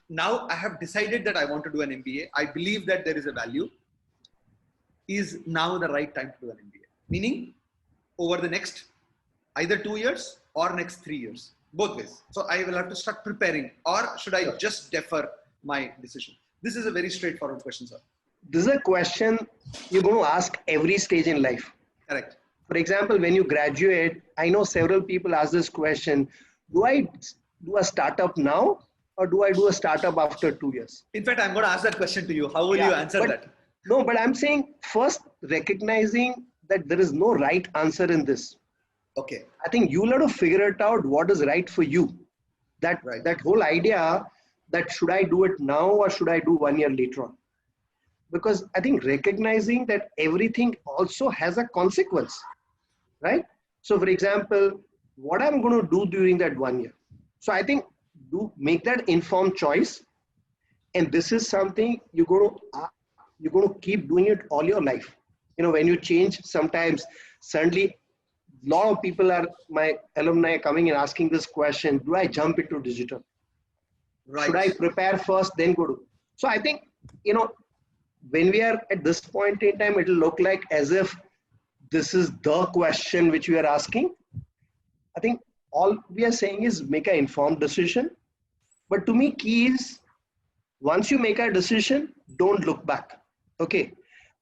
now I have decided that I want to do an MBA. I believe that there is a value. Is now the right time to do an MBA? Meaning over the next either 2 years or next 3 years, both ways. So I will have to start preparing, or should I just defer my decision? This is a very straightforward question, sir. This is a question you're going to ask every stage in life. Correct. For example, when you graduate, I know several people ask this question, do I do a startup now or do I do a startup after 2 years? In fact, I'm going to ask that question to you. How will you answer that? No, but I'm saying first recognizing that there is no right answer in this. Okay. I think you'll have to figure it out what is right for you. That whole idea that should I do it now or should I do 1 year later on? Because I think recognizing that everything also has a consequence, right? So for example, what I'm going to do during that 1 year. So I think make that informed choice. And this is something you're going to keep doing it all your life. You know, when you change, sometimes suddenly a lot of people my alumni coming and asking this question, do I jump into digital? Right. Should I prepare first, then go to? So I think, you know, when we are at this point in time, it will look like as if this is the question which we are asking. I think all we are saying is make an informed decision. But to me, key is once you make a decision, don't look back. Okay.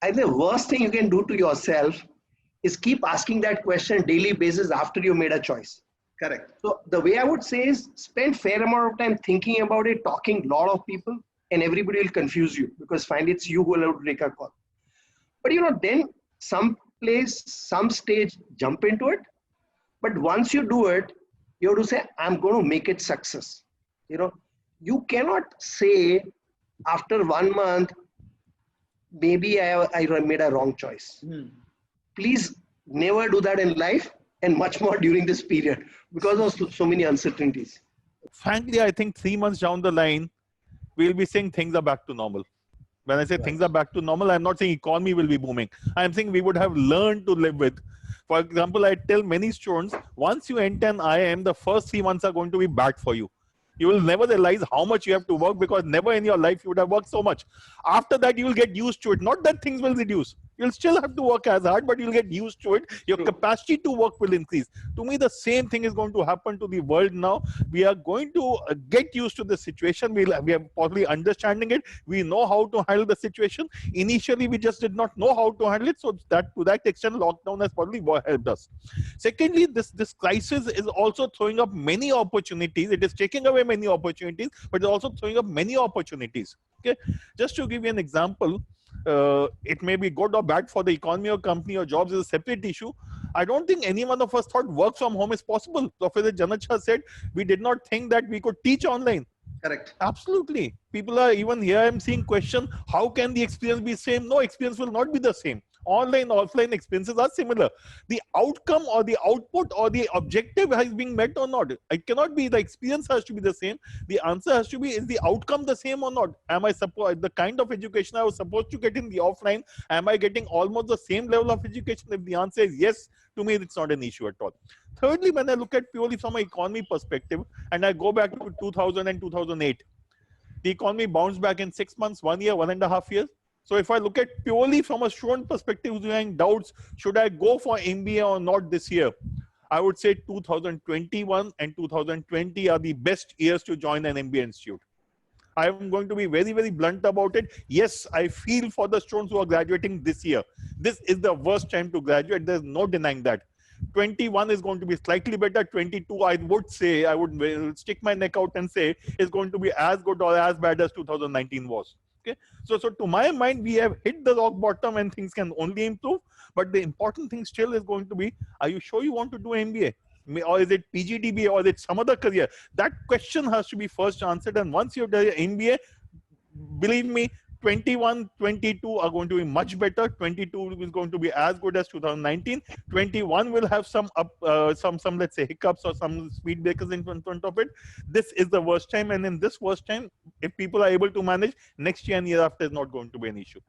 I think the worst thing you can do to yourself is keep asking that question on a daily basis after you made a choice. Correct. So the way I would say is spend fair amount of time thinking about it, talking to a lot of people, and everybody will confuse you because finally it's you who will have to take a call. But you know, then some stage, jump into it. But once you do it, you have to say, I'm going to make it success. You know, you cannot say after 1 month, maybe I made a wrong choice. Please never do that in life, and much more during this period because of so many uncertainties. Frankly, I think 3 months down the line, we'll be saying things are back to normal. When I say things are back to normal, I'm not saying economy will be booming. I'm saying we would have learned to live with. For example, I tell many students, once you enter an IIM, the first 3 months are going to be bad for you. You will never realize how much you have to work because never in your life you would have worked so much. After that, you will get used to it. Not that things will reduce. You'll still have to work as hard, but you'll get used to it. Your capacity to work will increase. To me, the same thing is going to happen to the world now. We are going to get used to the situation. We are probably understanding it. We know how to handle the situation. Initially, we just did not know how to handle it. So that to that extent, lockdown has probably helped us. Secondly, this crisis is also throwing up many opportunities. It is taking away many opportunities, but it's also throwing up many opportunities. Okay, just to give you an example, it may be good or bad for the economy or company or jobs is a separate issue. I don't think any one of us thought work from home is possible. Professor Janat Shah said we did not think that we could teach online. Correct. Absolutely. People are even here. I'm seeing question, how can the experience be same? No, experience will not be the same. Online, offline experiences are similar. The outcome or the output or the objective has been met or not. It cannot be the experience has to be the same. The answer has to be, is the outcome the same or not? Am I the kind of education I was supposed to get in the offline, am I getting almost the same level of education? If the answer is yes, to me, it's not an issue at all. Thirdly, when I look at purely from an economy perspective, and I go back to 2000 and 2008, the economy bounced back in 6 months, 1 year, 1.5 years. So if I look at purely from a student perspective, who's having doubts, should I go for MBA or not this year? I would say 2021 and 2020 are the best years to join an MBA institute. I am going to be very, very blunt about it. Yes, I feel for the students who are graduating this year. This is the worst time to graduate. There's no denying that. 21 is going to be slightly better. 22, I would say, I would stick my neck out and say, is going to be as good or as bad as 2019 was. Okay, so to my mind, we have hit the rock bottom and things can only improve. But the important thing still is going to be, are you sure you want to do MBA? Or is it PGDBA or is it some other career? That question has to be first answered. And once you've done MBA, believe me, 21, 22 are going to be much better. 22 is going to be as good as 2019. 21 will have some let's say hiccups or some speed breakers in front of it. This is the worst time, and in this worst time, if people are able to manage, next year and year after is not going to be an issue.